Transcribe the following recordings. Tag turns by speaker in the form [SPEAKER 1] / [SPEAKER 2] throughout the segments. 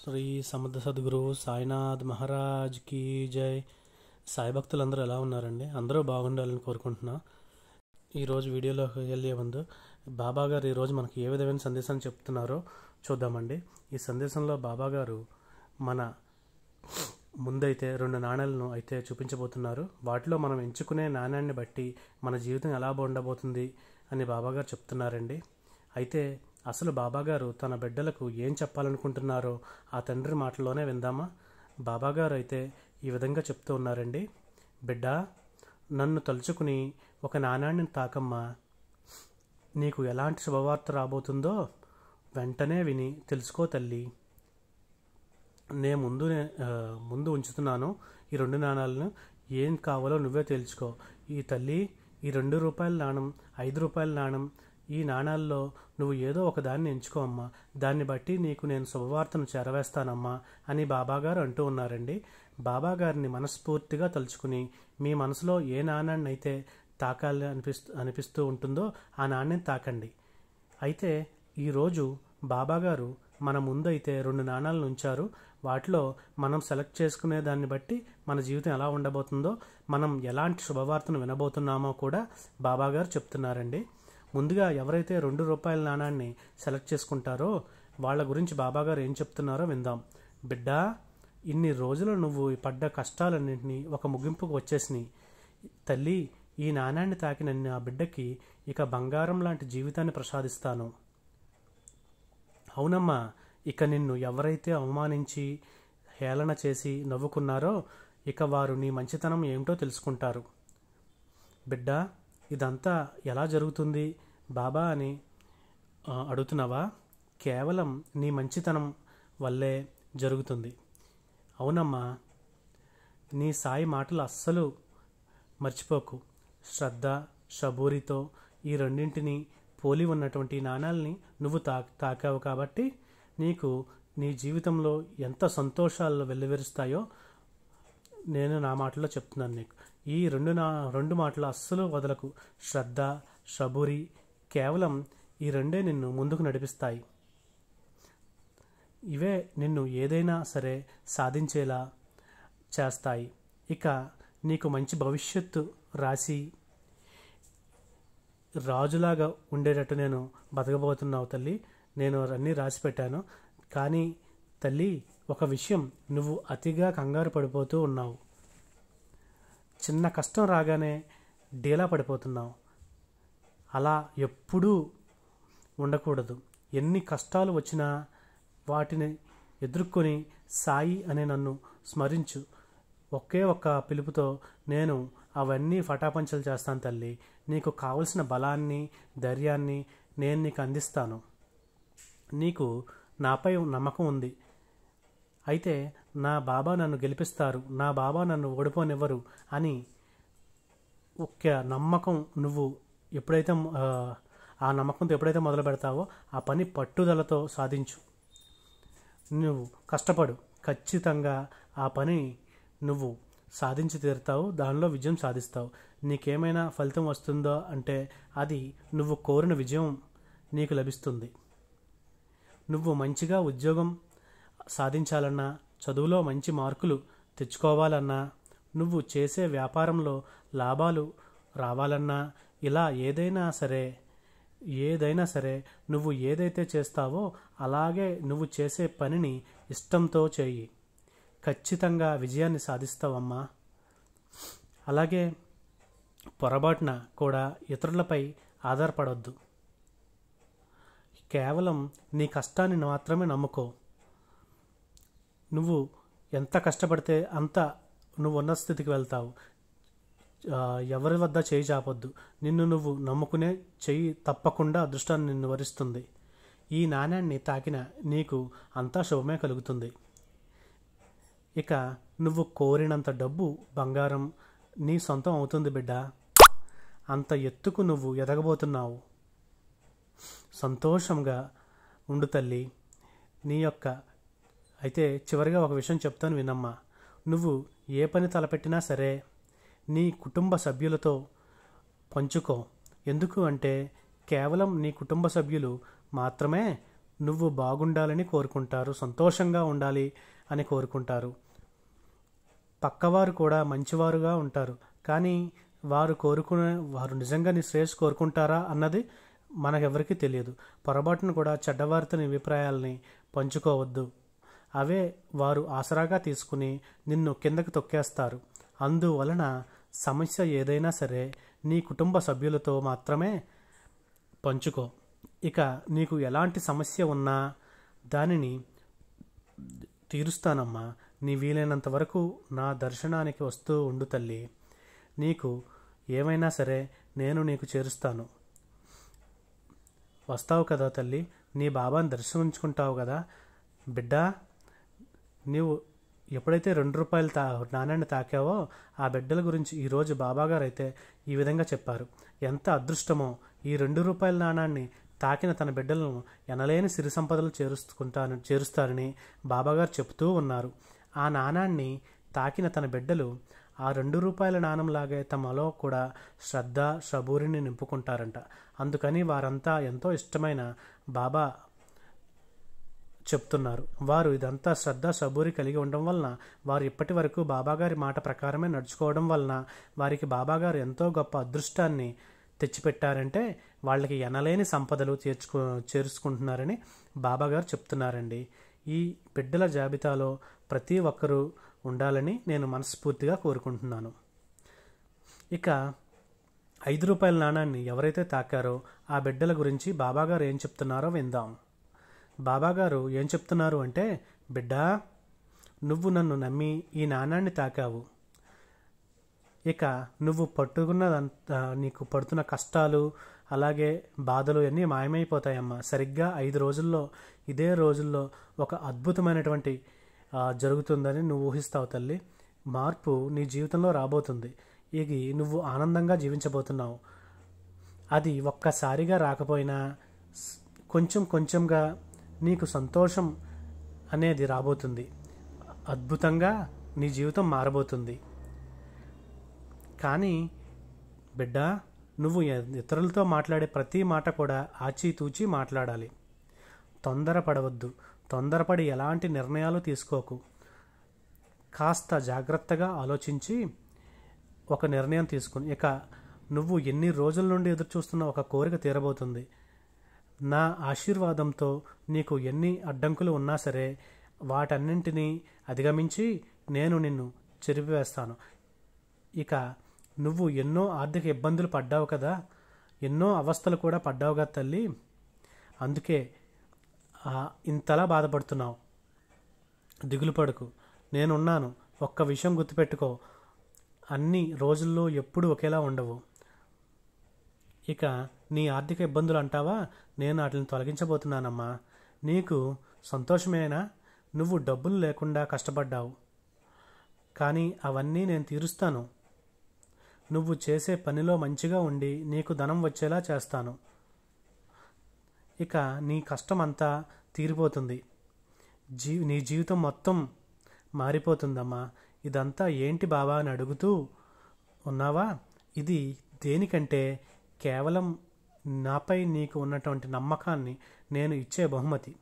[SPEAKER 1] శ్రీ సమర్థ సద్గురు సాయినాథ్ మహారాజ్ కీ జై. సాయి భక్తులందరూ ఎలా ఉన్నారండి? అందరూ బాగుండాలని కోరుకుంటున్నా. ఈరోజు వీడియోలోకి వెళ్ళే ముందు బాబా గారు ఈరోజు మనకి ఏ విధమైన సందేశాన్ని చెప్తున్నారో చూద్దామండి. ఈ సందేశంలో బాబా గారు మన ముందైతే 2 నాణేలను అయితే చూపించబోతున్నారు. వాటిలో మనం ఎంచుకునే నాణ్యాన్ని బట్టి మన జీవితం ఎలా ఉండబోతుంది అని బాబా గారు చెప్తున్నారండి. అయితే అసలు బాబాగారు తన బిడ్డలకు ఏం చెప్పాలనుకుంటున్నారో ఆ తండ్రి మాటల్లోనే విందామా? బాబాగారు అయితే ఈ విధంగా చెప్తూ ఉన్నారండి. బిడ్డ, నన్ను తలుచుకుని ఒక నాణ్యాన్ని తాకమ్మా. నీకు ఎలాంటి శుభవార్త రాబోతుందో వెంటనే విని తెలుసుకో తల్లి. ముందు ఉంచుతున్నాను ఈ 2 నాణాలను. ఏం కావాలో నువ్వే తేల్చుకో. ఈ తల్లి, ఈ 2 రూపాయల నాణం, 5 రూపాయల నాణం, ఈ నాణాల్లో నువ్వు ఏదో ఒక దాన్ని ఎంచుకో అమ్మా. దాన్ని బట్టి నీకు నేను శుభవార్తను చేరవేస్తానమ్మా అని బాబాగారు అంటూ ఉన్నారండి. బాబాగారిని మనస్ఫూర్తిగా తలుచుకుని మీ మనసులో ఏ నాణ్యాన్ని అయితే తాకాలి అనిపిస్తూ ఉంటుందో ఆ నాణ్యం తాకండి. అయితే ఈరోజు బాబాగారు మన ముందైతే 2 నాణాలను ఉంచారు. వాటిలో మనం సెలెక్ట్ చేసుకునే దాన్ని బట్టి మన జీవితం ఎలా ఉండబోతుందో, మనం ఎలాంటి శుభవార్తను వినబోతున్నామో కూడా బాబాగారు చెప్తున్నారండి. ముందుగా ఎవరైతే 2 రూపాయల నాణాన్ని సెలెక్ట్ చేసుకుంటారో వాళ్ళ గురించి బాబాగారు ఏం చెప్తున్నారో విందాం. బిడ్డ, ఇన్ని రోజులు నువ్వు పడ్డ కష్టాలన్నింటినీ ఒక ముగింపుకు వచ్చేసినాయి. తల్లి, ఈ నాణ్యాన్ని తాకిన నా బిడ్డకి ఇక బంగారం లాంటి జీవితాన్ని ప్రసాదిస్తాను. అవునమ్మా, ఇక నిన్ను ఎవరైతే అవమానించి హేళన చేసి నవ్వుకున్నారో ఇక వారు నీ మంచితనం ఏమిటో తెలుసుకుంటారు. బిడ్డ, ఇదంతా ఎలా జరుగుతుంది బాబా అని అడుగుతున్నావా? కేవలం నీ మంచితనం వల్లే జరుగుతుంది. అవునమ్మా, నీ సాయి మాటలు అస్సలు మర్చిపోకు. శ్రద్ధ, షబూరితో ఈ రెండింటిని పోలి ఉన్నటువంటి నాణాలని నువ్వు తాకావు కాబట్టి నీకు నీ జీవితంలో ఎంత సంతోషాలు వెల్లివిరుస్తాయో నేను నా మాటల్లో చెప్తున్నాను నీకు. ఈ 2 మాటలు అస్సలు వదలకు. శ్రద్ధ, షబూరి, కేవలం ఈ 2 నిన్ను ముందుకు నడిపిస్తాయి. ఇవే నిన్ను ఏదైనా సరే సాధించేలా చేస్తాయి. ఇక నీకు మంచి భవిష్యత్తు రాసి రాజులాగా ఉండేటట్టు నేను బతకబోతున్నావు తల్లి. నేను అన్నీ రాసి పెట్టాను. కానీ తల్లి, ఒక విషయం, నువ్వు అతిగా కంగారు పడిపోతూ ఉన్నావు. చిన్న కష్టం రాగానే డీలా పడిపోతున్నావు. అలా ఎప్పుడూ ఉండకూడదు. ఎన్ని కష్టాలు వచ్చినా వాటిని ఎదుర్కొని సాయి అనే నన్ను స్మరించు. ఒకే ఒక్క పిలుపుతో నేను అవన్నీ ఫటాపంచలు చేస్తాను తల్లి. నీకు కావలసిన బలాన్ని, ధైర్యాన్ని నేను నీకు అందిస్తాను. నీకు నాపై నమ్మకం ఉంది. అయితే నా బాబా నన్ను గెలిపిస్తారు, నా బాబా నన్ను ఓడిపోనివ్వరు అని ఒక నమ్మకం నువ్వు ఎప్పుడైతే ఆ నమ్మకంతో ఎప్పుడైతే మొదలు పెడతావో ఆ పని పట్టుదలతో సాధించు. నువ్వు కష్టపడు, ఖచ్చితంగా ఆ పని నువ్వు సాధించి తీరుతావు. దానిలో విజయం సాధిస్తావు. నీకేమైనా ఫలితం వస్తుందో అంటే అది నువ్వు కోరిన విజయం నీకు లభిస్తుంది. నువ్వు మంచిగా ఉద్యోగం సాధించాలన్నా, చదువులో మంచి మార్కులు తెచ్చుకోవాలన్నా, నువ్వు చేసే వ్యాపారంలో లాభాలు రావాలన్నా, ఇలా ఏదైనా సరే నువ్వు ఏదైతే చేస్తావో అలాగే నువ్వు చేసే పనిని ఇష్టంతో చేయి. ఖచ్చితంగా విజయాన్ని సాధిస్తావమ్మా. అలాగే పొరపాటున కూడా ఇతరులపై ఆధారపడొద్దు. కేవలం నీ కష్టాన్ని మాత్రమే నమ్ముకో. నువ్వు ఎంత కష్టపడితే అంత నువ్వు ఉన్న స్థితికి వెళ్తావు. ఎవరి వద్ద చేయి చాపొద్దు. నిన్ను నువ్వు నమ్ముకునే చెయ్యి తప్పకుండా అదృష్టాన్ని నిన్ను వరిస్తుంది. ఈ నాణ్యాన్ని తాకిన నీకు అంతా శుభమే కలుగుతుంది. ఇక నువ్వు కోరినంత డబ్బు, బంగారం నీ సొంతం అవుతుంది బిడ్డ. అంత ఎత్తుకు నువ్వు ఎదగబోతున్నావు. సంతోషంగా ఉండు తల్లి. అయితే చివరిగా ఒక విషయం చెప్తాను వినమ్మా. నువ్వు ఏ పని తలపెట్టినా సరే నీ కుటుంబ సభ్యులతో పంచుకో. ఎందుకు అంటే కేవలం నీ కుటుంబ సభ్యులు మాత్రమే నువ్వు బాగుండాలని కోరుకుంటారు, సంతోషంగా ఉండాలి అని కోరుకుంటారు. పక్కవారు కూడా మంచివారుగా ఉంటారు, కానీ వారు నిజంగా నీ శ్రేయస్సు కోరుకుంటారా అన్నది మనకెవరికీ తెలియదు. పొరపాటును కూడా చెడ్డవారితో నీ అభిప్రాయాలని పంచుకోవద్దు. అవే వారు ఆసరాగా తీసుకుని నిన్ను కిందకి తొక్కేస్తారు. అందువలన సమస్య ఏదైనా సరే నీ కుటుంబ సభ్యులతో మాత్రమే పంచుకో. ఇక నీకు ఎలాంటి సమస్య ఉన్నా దానిని తీరుస్తానమ్మా. నీ వీలైనంత వరకు నా దర్శనానికి వస్తూ ఉండు తల్లి. నీకు ఏమైనా సరే నేను నీకు చేరుస్తాను. వస్తావు కదా తల్లి, నీ బాబాని దర్శించుకుంటావు కదా బిడ్డా. నీవు ఎప్పుడైతే 2 రూపాయలు నాణ్యాన్ని తాకావో ఆ బిడ్డల గురించి ఈరోజు బాబాగారు అయితే ఈ విధంగా చెప్పారు. ఎంత అదృష్టమో, ఈ 2 రూపాయల నాణాన్ని తాకిన తన బిడ్డలను ఎనలేని సిరి సంపదలు చేరుస్తారని బాబాగారు చెబుతూ ఉన్నారు. ఆ నాణాన్ని తాకిన తన బిడ్డలు ఆ 2 రూపాయల నాణంలాగే తమలో కూడా శ్రద్ధ సబూరిని నింపుకుంటారంట. అందుకని వారంతా ఎంతో ఇష్టమైన బాబా చెప్తున్నారు. వారు ఇదంతా శ్రద్ధ సబూరి కలిగి ఉండడం వలన, వారు ఇప్పటి వరకు బాబాగారి మాట ప్రకారమే నడుచుకోవడం వలన వారికి బాబాగారు ఎంతో గొప్ప అదృష్టాన్ని తెచ్చిపెట్టారంటే వాళ్ళకి ఎనలేని సంపదలు చేర్చుకుంటున్నారని బాబాగారు చెప్తున్నారండి. ఈ బిడ్డల జాబితాలో ప్రతి ఒక్కరూ ఉండాలని నేను మనస్ఫూర్తిగా కోరుకుంటున్నాను. ఇక 5 రూపాయల నాణాన్ని ఎవరైతే తాకారో ఆ బిడ్డల గురించి బాబాగారు ఏం చెప్తున్నారో విందాం. బాబాగారు ఏం చెప్తున్నారు అంటే, బిడ్డా, నువ్వు నన్ను నమ్మి ఈ నాణాన్ని తాకావు. ఇక నువ్వు నీకు పడుతున్న కష్టాలు అలాగే బాధలు అన్నీ మాయమైపోతాయమ్మా. సరిగ్గా 5 రోజుల్లో, ఇదే రోజుల్లో ఒక అద్భుతమైనటువంటి జరుగుతుందని నువ్వు ఊహిస్తావు తల్లి. మార్పు నీ జీవితంలో రాబోతుంది. ఇది నువ్వు ఆనందంగా జీవించబోతున్నావు. అది ఒక్కసారిగా రాకపోయినా కొంచెం కొంచెంగా నీకు సంతోషం అనేది రాబోతుంది. అద్భుతంగా నీ జీవితం మారబోతుంది. కానీ బిడ్డ, నువ్వు ఇతరులతో మాట్లాడే ప్రతి మాట కూడా ఆచితూచి మాట్లాడాలి. తొందరపడవద్దు. తొందరపడి ఎలాంటి నిర్ణయాలు తీసుకోకు. కాస్త జాగ్రత్తగా ఆలోచించి ఒక నిర్ణయం తీసుకుని, ఇక నువ్వు ఎన్ని రోజుల నుండి ఎదురు చూస్తున్న ఒక కోరిక తీరబోతుంది. నా ఆశీర్వాదంతో నీకు ఎన్ని అడ్డంకులు ఉన్నా సరే వాటన్నింటినీ అధిగమించి నేను నిన్ను చెరిపివేస్తాను. ఇక నువ్వు ఎన్నో ఆర్థిక ఇబ్బందులు పడ్డావు కదా, ఎన్నో అవస్థలు కూడా పడ్డావు కదా తల్లి. అందుకే ఇంతలా బాధపడుతున్నావు. దిగులు పడకు, నేనున్నాను. ఒక్క విషయం గుర్తుపెట్టుకో, అన్ని రోజుల్లో ఎప్పుడు ఒకేలా ఉండవు. ఇక నీ ఆర్థిక ఇబ్బందులు అంటావా, నేను వాటిని తొలగించబోతున్నానమ్మా. నీకు సంతోషమేనా? నువ్వు డబ్బులు లేకుండా కష్టపడ్డావు, కానీ అవన్నీ నేను తీరుస్తాను. నువ్వు చేసే పనిలో మంచిగా ఉండి నీకు ధనం వచ్చేలా చేస్తాను. ఇక నీ కష్టం అంతా తీరిపోతుంది. నీ జీవితం మొత్తం మారిపోతుందమ్మా. ఇదంతా ఏంటి బాబా అని అడుగుతూ ఉన్నావా? ఇది దేనికంటే కేవలం నాపై నీకు ఉన్నటువంటి నమ్మకాన్ని నేను ఇచ్చే బహుమతి.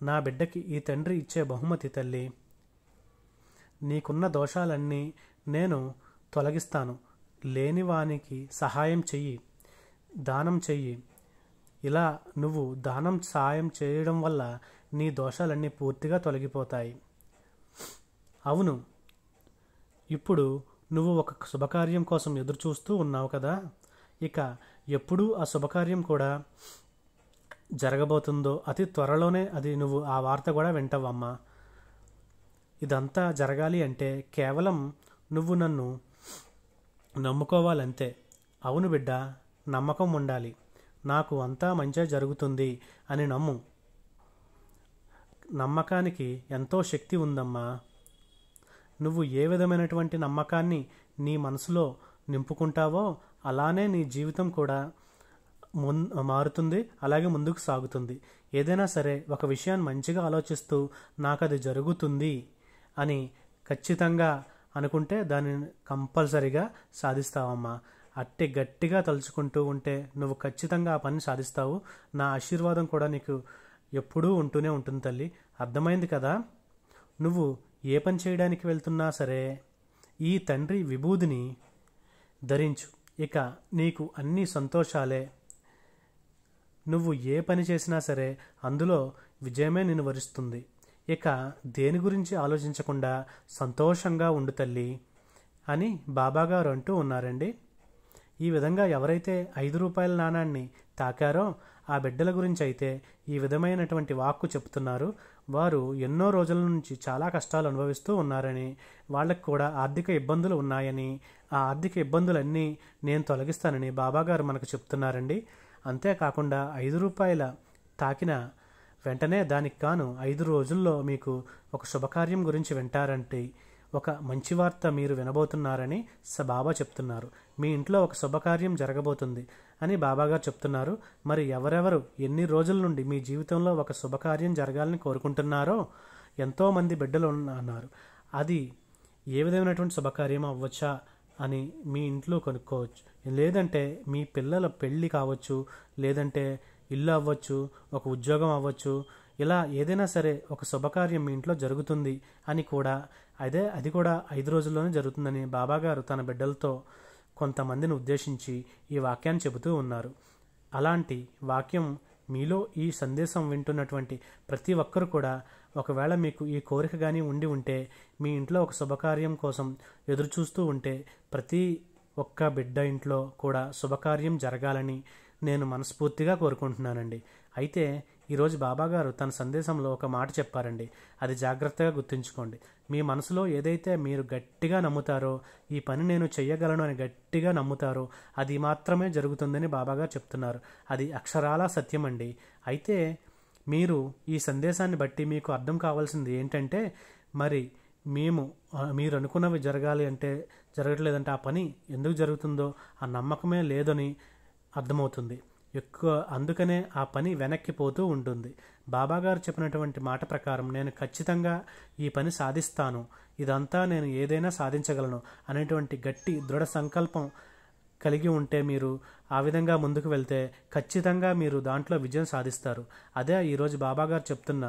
[SPEAKER 1] నా బిడ్డకి ఈ తండ్రి ఇచ్చే బహుమతి తల్లి. నీకున్న దోషాలన్నీ నేను తొలగిస్తాను. లేనివానికి సహాయం చెయ్యి, దానం చెయ్యి. ఇలా నువ్వు దానం సహాయం చేయడం వల్ల నీ దోషాలన్నీ పూర్తిగా తొలగిపోతాయి. అవును, ఇప్పుడు నువ్వు ఒక శుభకార్యం కోసం ఎదురు చూస్తూ ఉన్నావు కదా. ఇక ఎప్పుడు ఆ శుభకార్యం కూడా జరగబోతుందో అతి త్వరలోనే నువ్వు ఆ వార్త కూడా వింటావమ్మా. ఇదంతా జరగాలి అంటే కేవలం నువ్వు నన్ను నమ్ముకోవాలంతే. అవును బిడ్డ, నమ్మకం ఉండాలి. నాకు అంతా మంచిగా జరుగుతుంది అని నమ్ము. నమ్మకానికి ఎంతో శక్తి ఉందమ్మా. నువ్వు ఏ విధమైనటువంటి నమ్మకాన్ని నీ మనసులో నింపుకుంటావో అలానే నీ జీవితం కూడా మారుతుంది, అలాగే ముందుకు సాగుతుంది. ఏదైనా సరే ఒక విషయాన్ని మంచిగా ఆలోచిస్తూ నాకు అది జరుగుతుంది అని ఖచ్చితంగా అనుకుంటే దానిని కంపల్సరీగా సాధిస్తావమ్మా. అట్టి గట్టిగా తలుచుకుంటూ ఉంటే నువ్వు ఖచ్చితంగా ఆ పని సాధిస్తావు. నా ఆశీర్వాదం కూడా నీకు ఎప్పుడూ ఉంటూనే ఉంటుంది తల్లి. అర్థమైంది కదా? నువ్వు ఏ పని చేయడానికి వెళ్తున్నా సరే ఈ తండ్రి విభూదిని ధరించు. ఇక నీకు అన్ని సంతోషాలే. నువ్వు ఏ పని చేసినా సరే అందులో విజయమే నిన్ను వరిస్తుంది. ఇక దేని గురించి ఆలోచించకుండా సంతోషంగా ఉండు తల్లి అని బాబాగారు అంటూ ఉన్నారండి. ఈ విధంగా ఎవరైతే 5 రూపాయల నాణాన్ని తాకారో ఆ బిడ్డల గురించి అయితే ఈ విధమైనటువంటి వాక్కు చెప్తున్నారు. వారు ఎన్నో రోజుల నుంచి చాలా కష్టాలు అనుభవిస్తూ ఉన్నారని, వాళ్ళకు కూడా ఆర్థిక ఇబ్బందులు ఉన్నాయని, ఆ ఆర్థిక ఇబ్బందులన్నీ నేను తొలగిస్తానని బాబాగారు మనకు చెప్తున్నారండి. అంతేకాకుండా 5 రూపాయల తాకిన వెంటనే దానికి కాను 5 రోజుల్లో మీకు ఒక శుభకార్యం గురించి వింటారంటే ఒక మంచి వార్త మీరు వినబోతున్నారని బాబా చెప్తున్నారు. మీ ఇంట్లో ఒక శుభకార్యం జరగబోతుంది అని బాబాగారు చెప్తున్నారు. మరి ఎవరెవరు ఎన్ని రోజుల నుండి మీ జీవితంలో ఒక శుభకార్యం జరగాలని కోరుకుంటున్నారో ఎంతోమంది బిడ్డలు ఉన్నారు. అది ఏ విధమైనటువంటి శుభకార్యం అవ్వచ్చా అని మీ ఇంట్లో కొనుక్కోవచ్చు. లేదంటే మీ పిల్లల పెళ్ళి కావచ్చు, లేదంటే ఇల్లు అవ్వచ్చు, ఒక ఉద్యోగం అవ్వచ్చు, ఇలా ఏదైనా సరే ఒక శుభకార్యం మీ ఇంట్లో జరుగుతుంది అని కూడా అది కూడా 5 రోజుల్లోనే జరుగుతుందని బాబాగారు తన బిడ్డలతో కొంతమందిని ఉద్దేశించి ఈ వాక్యాన్ని చెబుతూ ఉన్నారు. అలాంటి వాక్యం మీలో ఈ సందేశం వింటున్నటువంటి ప్రతి ఒక్కరు కూడా ఒకవేళ మీకు ఈ కోరిక కానీ ఉండి ఉంటే, మీ ఇంట్లో ఒక శుభకార్యం కోసం ఎదురు చూస్తూ ఉంటే ప్రతి ఒక్క బిడ్డ ఇంట్లో కూడా శుభకార్యం జరగాలని నేను మనస్ఫూర్తిగా కోరుకుంటున్నానండి. అయితే ఈరోజు బాబాగారు తన సందేశంలో ఒక మాట చెప్పారండి. అది జాగ్రత్తగా గుర్తుంచుకోండి. మీ మనసులో ఏదైతే మీరు గట్టిగా నమ్ముతారో, ఈ పని నేను చెయ్యగలను అని గట్టిగా నమ్ముతారో అది మాత్రమే జరుగుతుందని బాబాగారు చెప్తున్నారు. అది అక్షరాలా సత్యం అండి. అయితే మీరు ఈ సందేశాన్ని బట్టి మీకు అర్థం కావాల్సింది ఏంటంటే, మరి మీరు అనుకున్నవి జరగాలి అంటే జరగట్లేదంటే ఆ పని ఎందుకు జరుగుతుందో ఆ నమ్మకమే లేదని అర్థమవుతుంది. అందుకనే ఆ పని వెనక్కిపోతూ ఉంటుంది. బాబాగారు చెప్పినటువంటి మాట ప్రకారం నేను ఖచ్చితంగా ఈ పని సాధిస్తాను, ఇదంతా నేను ఏదైనా సాధించగలను అనేటువంటి గట్టి దృఢ సంకల్పం కలిగి ఉంటే మీరు ఆ విధంగా ముందుకు వెళ్తే ఖచ్చితంగా మీరు దాంట్లో విజయం సాధిస్తారు. అదే ఈరోజు బాబాగారు చెప్తున్న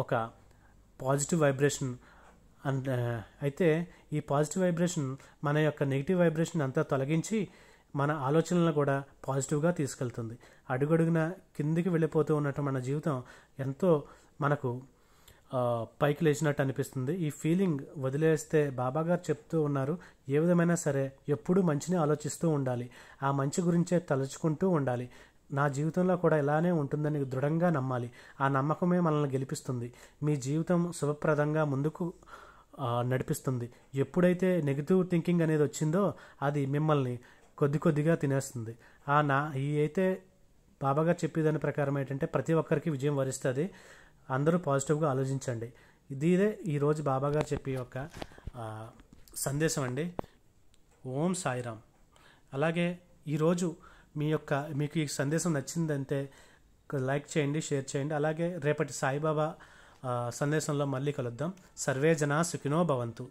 [SPEAKER 1] ఒక పాజిటివ్ వైబ్రేషన్. అయితే ఈ పాజిటివ్ వైబ్రేషన్ మన యొక్క నెగిటివ్ వైబ్రేషన్ అంతా తొలగించి మన ఆలోచనలను కూడా పాజిటివ్గా తీసుకెళ్తుంది. అడుగడుగున కిందికి వెళ్ళిపోతూ ఉన్నట్టు మన జీవితం ఎంతో మనకు పైకి లేచినట్టు అనిపిస్తుంది. ఈ ఫీలింగ్ వదిలేస్తే బాబాగారు చెప్తూ ఉన్నారు, ఏ విధమైనా సరే ఎప్పుడూ మంచిని ఆలోచిస్తూ ఉండాలి, ఆ మంచి గురించే తలుచుకుంటూ ఉండాలి. నా జీవితంలో కూడా ఇలానే ఉంటుందని దృఢంగా నమ్మాలి. ఆ నమ్మకమే మనల్ని గెలిపిస్తుంది. మీ జీవితం శుభప్రదంగా ముందుకు నడిపిస్తుంది. ఎప్పుడైతే నెగిటివ్ థింకింగ్ అనేది వచ్చిందో అది మిమ్మల్ని కొద్దిగా తినేస్తుంది. ఈ అయితే బాబాగారు చెప్పేదాని ప్రకారం ఏంటంటే ప్రతి ఒక్కరికి విజయం వరిస్తుంది. అందరూ పాజిటివ్గా ఆలోచించండి. ఇదే ఈరోజు బాబాగారు చెప్పే ఒక సందేశం అండి. ఓం సాయిరామ్. అలాగే ఈరోజు మీకు ఈ సందేశం నచ్చిందంటే లైక్ చేయండి, షేర్ చేయండి. అలాగే రేపటి సాయిబాబా సందేశంలో మళ్ళీ కలుద్దాం. సర్వే జనా సుఖినో భవంతు.